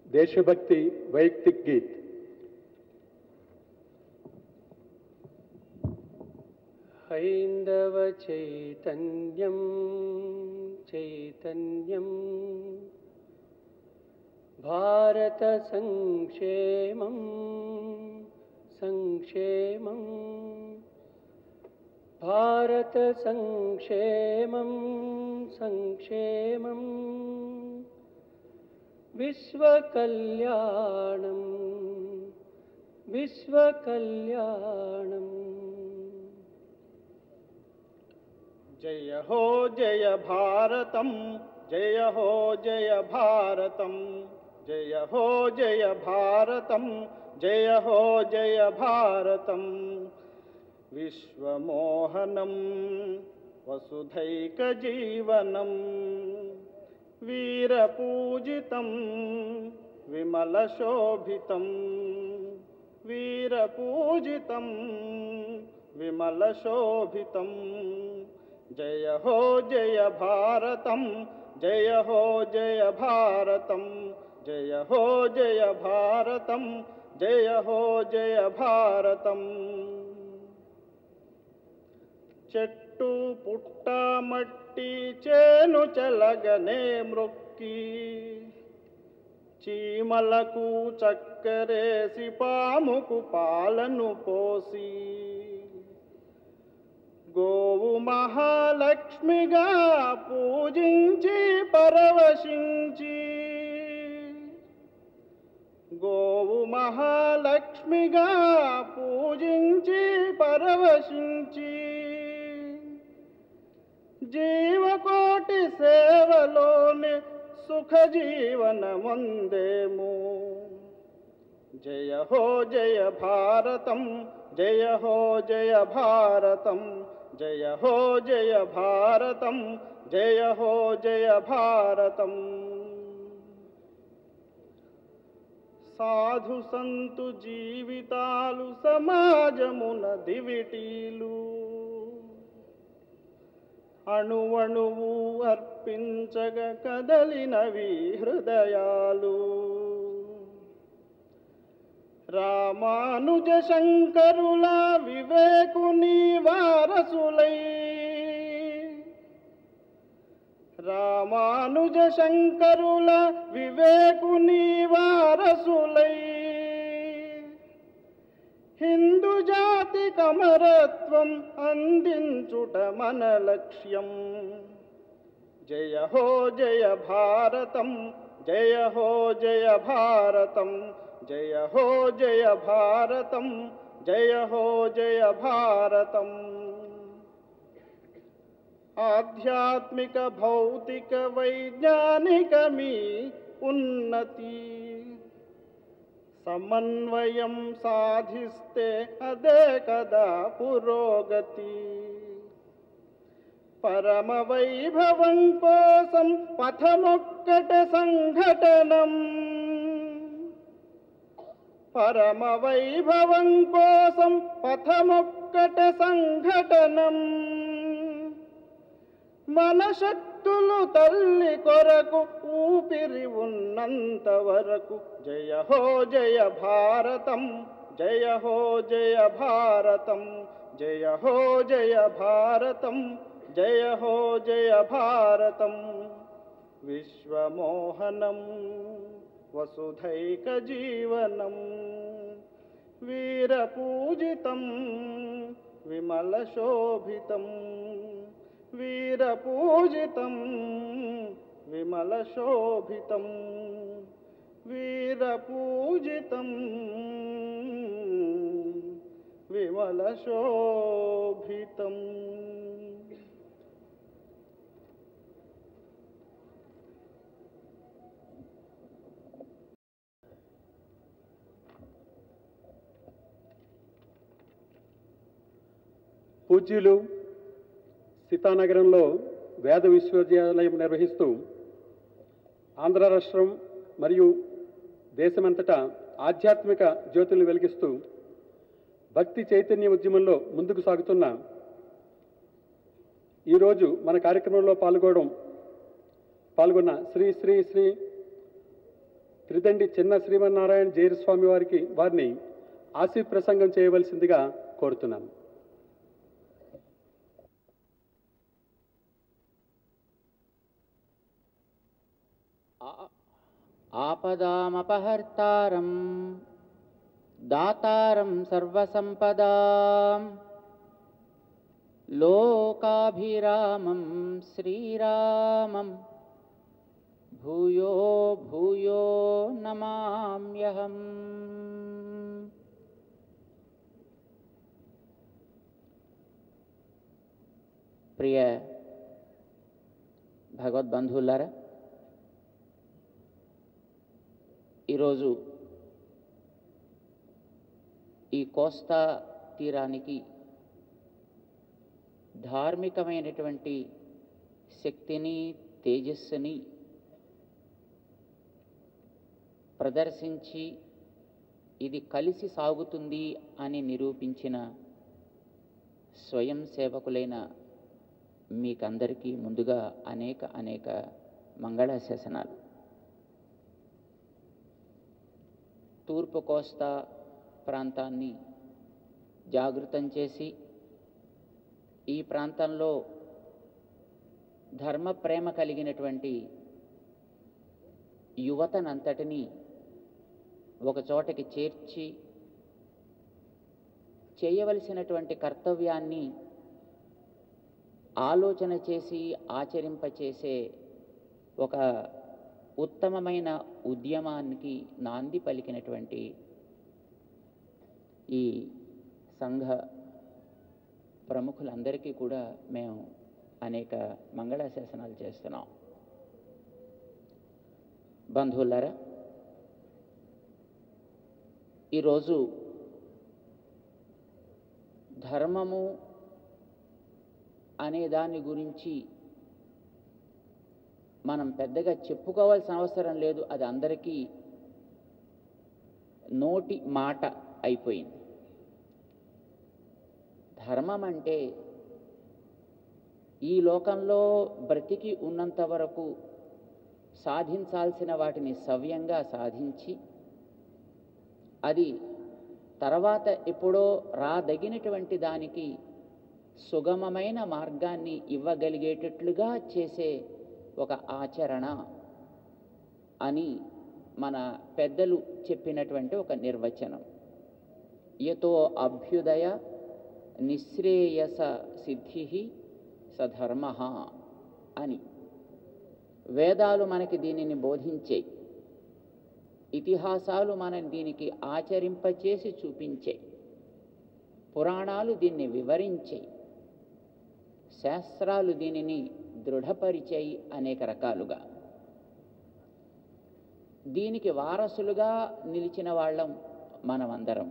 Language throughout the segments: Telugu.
देशभक्ति वैयक्तिक गीत। हैंदव चैतन्यम चैतन्यम भारत संक्षेमं संक्षेमं भारत संक्षेमं संक्षेमं विश्व कल्याणं विश्व कल्याणं। जय हो जय भारतम जय हो जय भारतम जय हो जय भारतम जय हो जय भारतम। विश्वमोहनं वसुधैकजीवनं वीरपूजितं विमलशोभितं वीरपूजितं विमलशोभितं। जय हो जय भारतम जय हो जय भारतम जय हो जय भारतम जय हो जय भारतम। చెట్టు పుట్ట మట్టి చేను చెలగనే మ్రొక్కి చీమలకు చక్కరేసి పాముకు పాలను పోసి గోవు మహాలక్ష్మిగా పూజించి పరవశించి గోవు మహాలక్ష్మిగా పూజించి పరవశించి జీవకోటి సేవలోనే సుఖ జీవనమందేము। జయ హో జయ భారతం జయ హో జయ భారతం జయ హో జయ భారతం జయ హో జయ భారతం। సాధు సంతు జీవితాలు సమాజమున దివిటీలు అణువణువు అర్పించగ కదలినవి హృదయాలు। రామానుజ శంకరుల వివేకుని వారసులై రామానుజ శంకరుల వివేకుని వారసులై హిందూ జాతి కమరత్వం అందించుట మన లక్ష్యం। జయ హో జయ భారతం జయ హో జయ భారతం జయ హో జయ భారతం జయ హో జయ భారతం। ఆధ్యాత్మిక భౌతిక వైజ్ఞానిక మీ ఉన్నతి సమన్వయం సాధిస్తే అదే కదా పురోగతి। పరమ వైభవం కోసం పథమొక్కట సంఘటనం పరమ వైభవం కోసం పథమొక్కట సంఘటనం। మన శక్తులు తల్లి కొరకు ఊపిరి ఉన్నంత వరకు జయ హో జయ భారతం జయ హో జయ భారతం జయ హో జయ భారతం జయ హో జయ భారతం। విశ్వమోహనం వసుధైకజీవనం వీరపూజితం విమలశోభితం వీరపూజితం విమలశోభితం వీరపూజితం విమలశోభితం। పూజ్యులు సీతానగరంలో వేద విశ్వవిద్యాలయం నిర్వహిస్తూ ఆంధ్ర రాష్ట్రం మరియు దేశమంతటా ఆధ్యాత్మిక జ్యోతులను వెలిగిస్తూ భక్తి చైతన్య ఉద్యమంలో ముందుకు సాగుతున్న ఈరోజు మన కార్యక్రమంలో పాల్గొన్న శ్రీ శ్రీ శ్రీ త్రిదండి చిన్న శ్రీమన్నారాయణ జైరస్వామి వారిని ఆశీ ప్రసంగం చేయవలసిందిగా కోరుతున్నాను. ఆపదామపహర్తారం దాతారం సర్వసంపదాం లోకాభిరామం శ్రీరామం భూయో భూయో నమామ్యహం. ప్రియ భగవద్బంధువులారా, ఈరోజు ఈ కోస్తా తీరానికి ధార్మికమైనటువంటి శక్తిని, తేజస్సుని ప్రదర్శించి ఇది కలిసి సాగుతుంది అని నిరూపించిన స్వయం సేవకులైన మీకందరికీ ముందుగా అనేక మంగళాశాసనాలు. తూర్పు కోస్తా ప్రాంతాన్ని జాగృతం చేసి ఈ ప్రాంతంలో ధర్మ ప్రేమ కలిగినటువంటి యువతనంతటినీ ఒక చోటకి చేర్చి చేయవలసినటువంటి కర్తవ్యాన్ని ఆలోచన చేసి ఆచరింపచేసే ఒక ఉత్తమమైన ఉద్యమానికి నాంది పలికినటువంటి ఈ సంఘ ప్రముఖులందరికీ కూడా మేము అనేక మంగళాశాసనాలు చేస్తున్నాం. బంధువులారా, ఈరోజు ధర్మము అనే దాని గురించి మనం పెద్దగా చెప్పుకోవాల్సిన అవసరం లేదు. అది అందరికీ నోటి మాట అయిపోయింది. ధర్మం అంటే ఈ లోకంలో బ్రతికి ఉన్నంత వరకు సాధించాల్సిన వాటిని సవ్యంగా సాధించి అది తర్వాత ఎప్పుడో రాదగినటువంటి దానికి సుగమమైన మార్గాన్ని ఇవ్వగలిగేటట్లుగా చేసే ఒక ఆచరణ అని మన పెద్దలు చెప్పినటువంటి ఒక నిర్వచనం. యతో అభ్యుదయ నిశ్రేయస సిద్ధి సధర్మః అని వేదాలు మనకి దీనిని బోధించాయి. ఇతిహాసాలు మనని దీనికి ఆచరింపచేసి చూపించాయి. పురాణాలు దీన్ని వివరించాయి. శాస్త్రాలు దీనిని దృఢపరిచాయి అనేక రకాలుగా. దీనికి వారసులుగా నిలిచిన వాళ్ళం మనమందరం.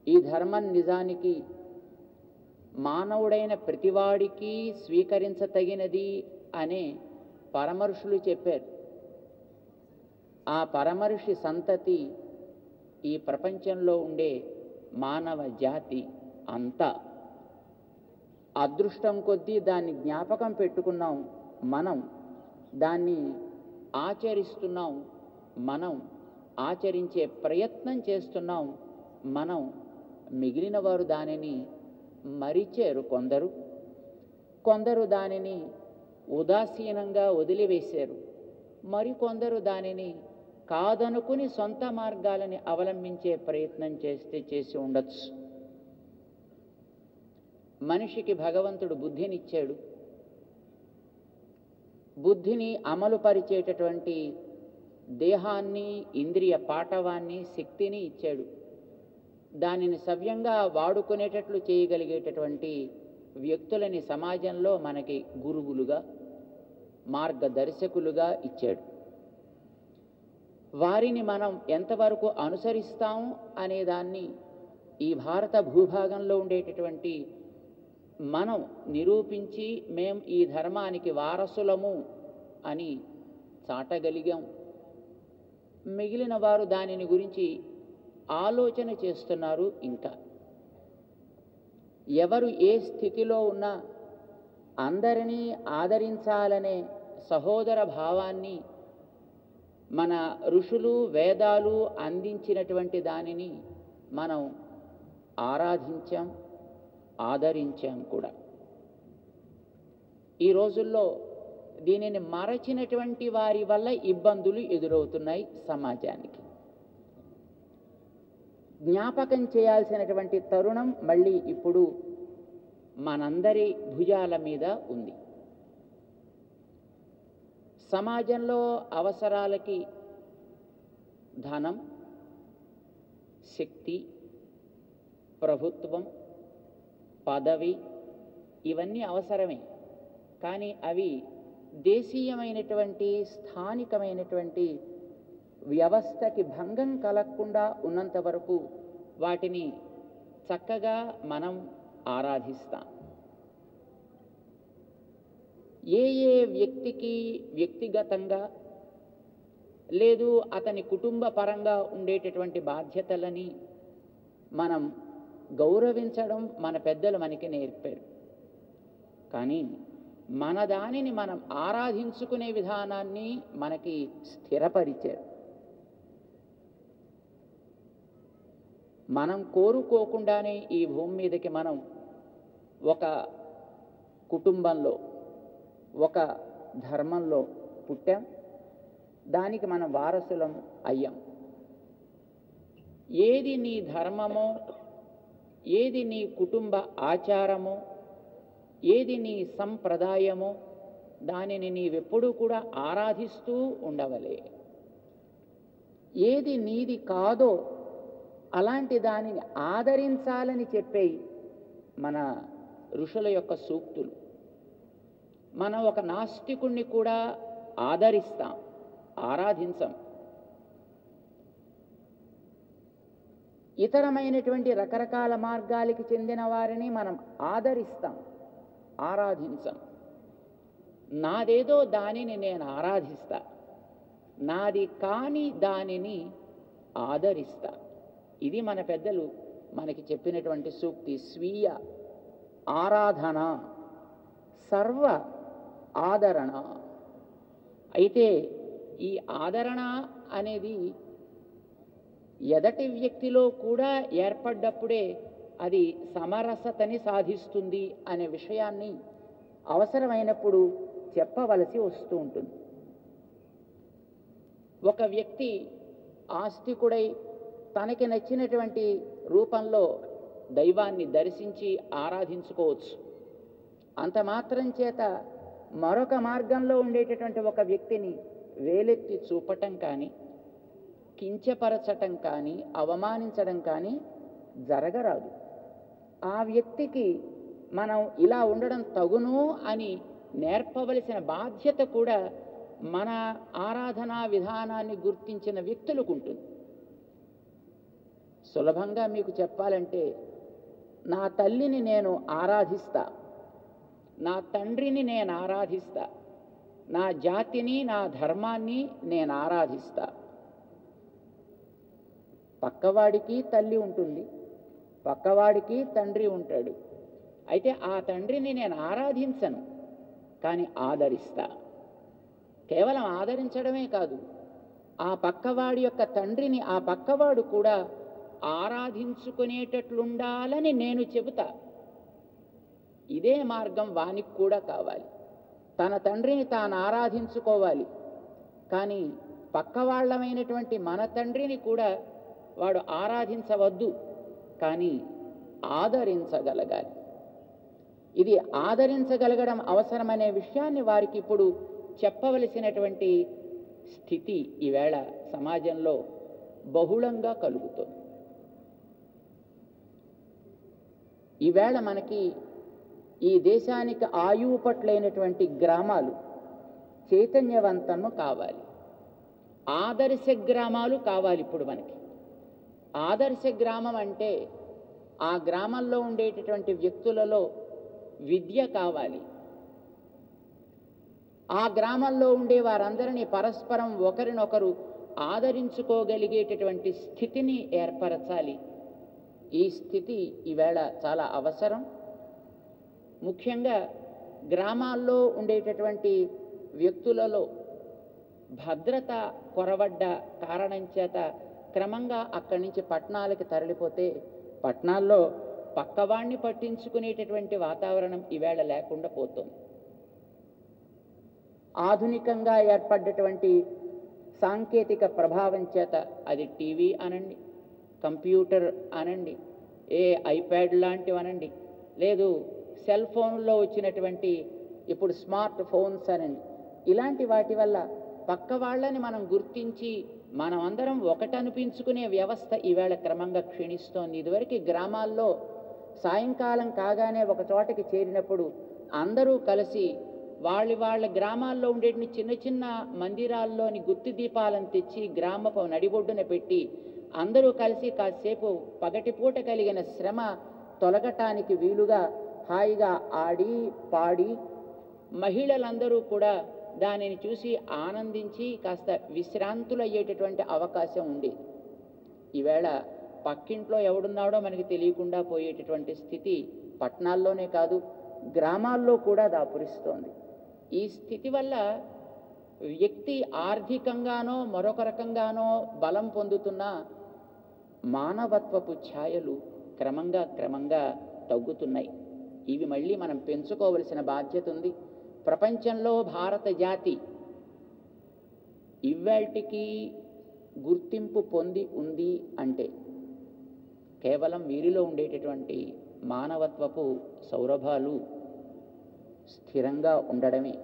ఈ ధర్మం నిజానికి మానవుడైన ప్రతివాడికి స్వీకరించతగినది అనే పరమర్షులు చెప్పారు. ఆ పరమర్షి సంతతి ఈ ప్రపంచంలో ఉండే మానవ జాతి అంతా. అదృష్టం కొద్దీ దాన్ని జ్ఞాపకం పెట్టుకున్నాం మనం, దాన్ని ఆచరిస్తున్నాం మనం, ఆచరించే ప్రయత్నం చేస్తున్నాం మనం. మిగిలిన వారు దానిని మరిచారు కొందరు దానిని ఉదాసీనంగా వదిలివేశారు, మరికొందరు దానిని కాదనుకుని సొంత మార్గాలని అవలంబించే ప్రయత్నం చేసి ఉండొచ్చు. మనిషికి భగవంతుడు బుద్ధినిచ్చాడు. బుద్ధిని అమలుపరిచేటటువంటి దేహాన్ని, ఇంద్రియ పాటవాన్ని, శక్తిని ఇచ్చాడు. దానిని సవ్యంగా వాడుకునేటట్లు చేయగలిగేటటువంటి వ్యక్తులని సమాజంలో మనకి గురువులుగా, మార్గదర్శకులుగా ఇచ్చాడు. వారిని మనం ఎంతవరకు అనుసరిస్తాం అనేదాన్ని ఈ భారత భూభాగంలో ఉండేటటువంటి మనం నిరూపించి మేం ఈ ధర్మానికి వారసులము అని చాటగలిగాం. మిగిలిన వారు దానిని గురించి ఆలోచన చేస్తున్నారు. ఇంకా ఎవరు ఏ స్థితిలో ఉన్నా అందరినీ ఆదరించాలనే సహోదర భావాన్ని మన ఋషులు వేదాలు అందించినటువంటి దానిని మనం ఆరాధించాం, ఆదరించాం కూడా. ఈ రోజుల్లో దీనిని మరచినటువంటి వారి వల్ల ఇబ్బందులు ఎదురవుతున్నాయి సమాజానికి. జ్ఞాపకం చేయాల్సినటువంటి తరుణం మళ్ళీ ఇప్పుడు మనందరి భుజాల మీద ఉంది. సమాజంలో అవసరాలకి ధనం, శక్తి, ప్రభుత్వం, పదవి ఇవన్నీ అవసరమే. కానీ అవి దేశీయమైనటువంటి స్థానికమైనటువంటి వ్యవస్థకి భంగం కలగకుండా ఉన్నంత వరకు వాటిని చక్కగా మనం ఆరాధిస్తాం. ఏ వ్యక్తికి వ్యక్తిగతంగా లేదు అతని కుటుంబ పరంగా ఉండేటటువంటి బాధ్యతలని మనం గౌరవించడం మన పెద్దలు మనకి నేర్పారు. కానీ మన దానిని మనం ఆరాధించుకునే విధానాన్ని మనకి స్థిరపరిచారు. మనం కోరుకోకుండానే ఈ భూమి మీదకి మనం ఒక కుటుంబంలో ఒక ధర్మంలో పుట్టాం, దానికి మనం వారసులం అయ్యాం. ఏది నీ ధర్మమో, ఏది నీ కుటుంబ ఆచారమో, ఏది నీ సంప్రదాయమో దానిని నీవెప్పుడూ కూడా ఆరాధిస్తూ ఉండవలే. ఏది నీది కాదో అలాంటి దానిని ఆదరించాలని చెప్పే మన ఋషుల యొక్క సూక్తులు. మనం ఒక నాస్తికుణ్ణి కూడా ఆదరిస్తాం, ఆరాధించం. ఇతరమైనటువంటి రకరకాల మార్గాలకి చెందిన వారిని మనం ఆదరిస్తాం, ఆరాధించం. నాదేదో దానిని నేను ఆరాధిస్తా, నాది కాని దానిని ఆదరిస్తా. ఇది మన పెద్దలు మనకి చెప్పినటువంటి సూక్తి. స్వీయ ఆరాధన, సర్వ ఆదరణ. అయితే ఈ ఆదరణ అనేది ఎదటి వ్యక్తిలో కూడా ఏర్పడ్డప్పుడే అది సమరసతని సాధిస్తుంది అనే విషయాన్ని అవసరమైనప్పుడు చెప్పవలసి వస్తూ ఉంటుంది. ఒక వ్యక్తి ఆస్తికుడై తనకి నచ్చినటువంటి రూపంలో దైవాన్ని దర్శించి ఆరాధించుకోవచ్చు. అంత మాత్రం చేత మరొక మార్గంలో ఉండేటటువంటి ఒక వ్యక్తిని వేలెత్తి చూపటం కానీ, కించపరచటం కానీ, అవమానించడం కానీ జరగరాదు. ఆ వ్యక్తికి మనం ఇలా ఉండడం తగును అని నేర్పవలసిన బాధ్యత కూడా మన ఆరాధనా విధానాన్ని గుర్తించిన వ్యక్తులకు ఉంటుంది. సులభంగా మీకు చెప్పాలంటే, నా తల్లిని నేను ఆరాధిస్తా, నా తండ్రిని నేను ఆరాధిస్తా, నా జాతిని నా ధర్మాన్ని నేను ఆరాధిస్తా. పక్కవాడికి తల్లి ఉంటుంది, పక్కవాడికి తండ్రి ఉంటాడు. అయితే ఆ తండ్రిని నేను ఆరాధించను, కానీ ఆదరిస్తా. కేవలం ఆదరించడమే కాదు, ఆ పక్కవాడి యొక్క తండ్రిని ఆ పక్కవాడు కూడా ఆరాధించుకునేటట్లుండాలని నేను చెబుతా. ఇదే మార్గం వానికి కూడా కావాలి. తన తండ్రిని తాను ఆరాధించుకోవాలి, కానీ పక్కవాళ్ళమైనటువంటి మన తండ్రిని కూడా వాడు ఆరాధించవద్దు, కానీ ఆదరించగలగాలి. ఇది ఆదరించగలగడం అవసరమనే విషయాన్ని వారికి ఇప్పుడు చెప్పవలసినటువంటి స్థితి ఈవేళ సమాజంలో బహుళంగా కలుగుతుంది. ఈవేళ మనకి ఈ దేశానికి ఆయువు పట్లైనటువంటి గ్రామాలు చైతన్యవంతము కావాలి, ఆదర్శ గ్రామాలు కావాలి. ఇప్పుడు మనకి ఆదర్శ గ్రామం అంటే ఆ గ్రామంలో ఉండేటటువంటి వ్యక్తులలో విద్య కావాలి. ఆ గ్రామంలో ఉండే వారందరినీ పరస్పరం ఒకరినొకరు ఆదరించుకోగలిగేటటువంటి స్థితిని ఏర్పరచాలి. ఈ స్థితి ఈవేళ చాలా అవసరం. ముఖ్యంగా గ్రామాల్లో ఉండేటటువంటి వ్యక్తులలో భద్రత కొరవడ్డ కారణం చేత క్రమంగా అక్కడి నుంచి పట్టణాలకి తరలిపోతే పట్టణాల్లో పక్కవాణ్ణి పట్టించుకునేటటువంటి వాతావరణం ఈవేళ లేకుండా పోతుంది. ఆధునికంగా ఏర్పడ్డటువంటి సాంకేతిక ప్రభావం చేత అది టీవీ అనండి, కంప్యూటర్ అనండి, ఐప్యాడ్ లాంటివి అనండి, లేదు సెల్ ఫోన్లో వచ్చినటువంటి ఇప్పుడు స్మార్ట్ ఫోన్స్ అనండి, ఇలాంటి వాటి వల్ల పక్క వాళ్ళని మనం గుర్తించి మనం అందరం ఒకటనిపించుకునే వ్యవస్థ ఈవేళ క్రమంగా క్షీణిస్తోంది. ఇదివరకు గ్రామాల్లో సాయంకాలం కాగానే ఒక చోటకి చేరినప్పుడు అందరూ కలిసి వాళ్ళ గ్రామాల్లో ఉండే చిన్న చిన్న మందిరాల్లోని గుత్తి దీపాలను తెచ్చి గ్రామపు నడిబొడ్డున పెట్టి అందరూ కలిసి కాసేపు పగటిపూట కలిగిన శ్రమ తొలగటానికి వీలుగా హాయిగా ఆడి పాడి మహిళలందరూ కూడా దానిని చూసి ఆనందించి కాస్త విశ్రాంతులయ్యేటటువంటి అవకాశం ఉండేది. ఈవేళ పక్కింట్లో ఎవడున్నాడో మనకి తెలియకుండా పోయేటటువంటి స్థితి పట్టణాల్లోనే కాదు గ్రామాల్లో కూడా దాపురిస్తోంది. ఈ స్థితి వల్ల వ్యక్తి ఆర్థికంగానో మరొక రకంగానో బలం పొందుతున్న మానవత్వపు ఛాయలు క్రమంగా తగ్గుతున్నాయి. ఇవి మళ్ళీ మనం పెంచుకోవలసిన బాధ్యత ఉంది. ప్రపంచంలో భారత జాతి ఇవాల్టికి గుర్తింపు పొంది ఉంది అంటే కేవలం వీరిలో ఉండేటటువంటి మానవత్వపు సౌరభాలు స్థిరంగా ఉండడమే.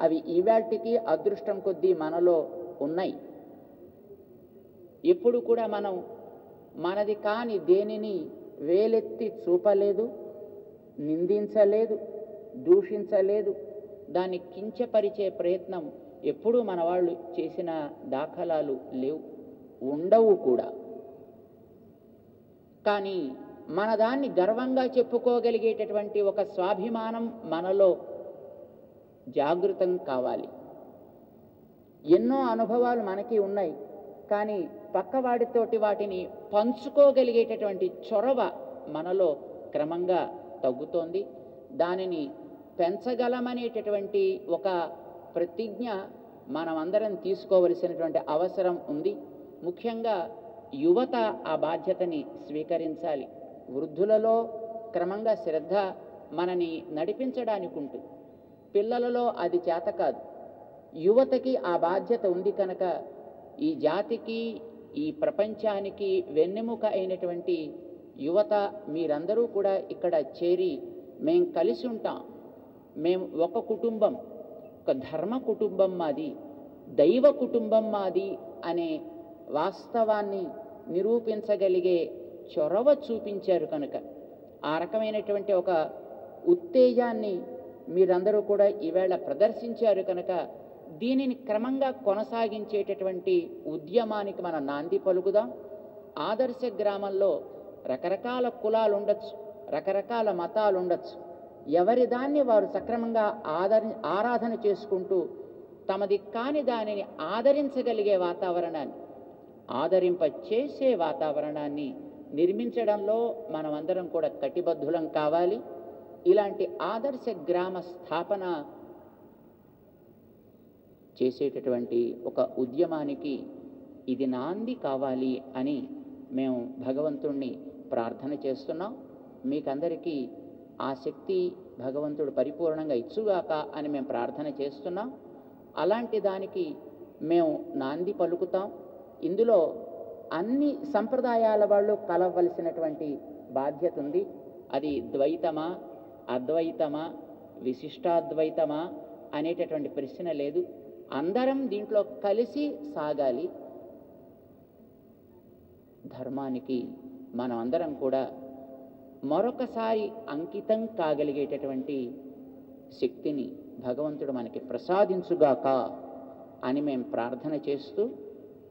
అవి ఈవాల్టికి అదృష్టం కొద్దీ మనలో ఉన్నాయి. ఎప్పుడు కూడా మనం మనది కాని దేనిని వేలెత్తి చూపలేదు, నిందించలేదు, దూషించలేదు, దాన్ని కించపరిచే ప్రయత్నం ఎప్పుడూ మన వాళ్ళు చేసిన దాఖలాలు లేవు, ఉండవు కూడా. కానీ మన దాన్ని గర్వంగా చెప్పుకోగలిగేటటువంటి ఒక స్వాభిమానం మనలో జాగృతం కావాలి. ఎన్నో అనుభవాలు మనకి ఉన్నాయి, కానీ పక్కవాడితోటి వాటిని పంచుకోగలిగేటటువంటి చొరవ మనలో క్రమంగా తగ్గుతోంది. దానిని పెంచగలమనేటటువంటి ఒక ప్రతిజ్ఞ మనమందరం తీసుకోవలసినటువంటి అవసరం ఉంది. ముఖ్యంగా యువత ఆ బాధ్యతని స్వీకరించాలి. వృద్ధులలో క్రమంగా శ్రద్ధ మనని నడిపించడానికి ఉంటుంది, పిల్లలలో అది చేత కాదు. యువతకి ఆ బాధ్యత ఉంది కనుక ఈ జాతికి ఈ ప్రపంచానికి వెన్నెముక అయినటువంటి యువత మీరందరూ కూడా ఇక్కడ చేరి మేం కలిసి ఉంటాం, మేము ఒక కుటుంబం, ఒక ధర్మ కుటుంబం మాది, దైవ కుటుంబం మాది అనే వాస్తవాన్ని నిరూపించగలిగే చొరవ చూపించారు కనుక ఆ రకమైనటువంటి ఒక ఉత్తేజాన్ని మీరందరూ కూడా ఈవేళ ప్రదర్శించారు కనుక దీనిని క్రమంగా కొనసాగించేటటువంటి ఉద్యమానికి మనం నాంది పలుకుదాం. ఆదర్శ గ్రామంలో రకరకాల కులాలు ఉండొచ్చు, రకరకాల మతాలు ఉండొచ్చు. ఎవరి దాన్ని వారు సక్రమంగా ఆరాధన చేసుకుంటూ తమది కాని దానిని ఆదరించగలిగే వాతావరణాన్ని, ఆదరింపచేసే వాతావరణాన్ని నిర్మించడంలో మనమందరం కూడా కటిబద్ధులం కావాలి. ఇలాంటి ఆదర్శ గ్రామ స్థాపన చేసేటటువంటి ఒక ఉద్యమానికి ఇది నాంది కావాలి అని మేము భగవంతుణ్ణి ప్రార్థన చేస్తున్నాం. మీకందరికీ ఆ శక్తి భగవంతుడు పరిపూర్ణంగా ఇచ్చుగాక అని మేము ప్రార్థన చేస్తున్నాం. అలాంటి దానికి మేము నాంది పలుకుతాం. ఇందులో అన్ని సంప్రదాయాల వాళ్ళు కలవలసినటువంటి బాధ్యత ఉంది. అది ద్వైతమా, అద్వైతమా, విశిష్టాద్వైతమా అనేటటువంటి ప్రశ్న లేదు. అందరం దీంట్లో కలిసి సాగాలి. ధర్మానికి మనం అందరం కూడా మరొకసారి అంకితం కాగలిగేటటువంటి శక్తిని భగవంతుడు మనకి ప్రసాదించుగాక అని మేము ప్రార్థన చేస్తూ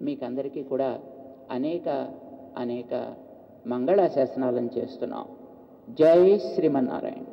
మీకందరికీ కూడా అనేక మంగళాశాసనాలను చేస్తున్నాం. జై శ్రీమన్నారాయణ.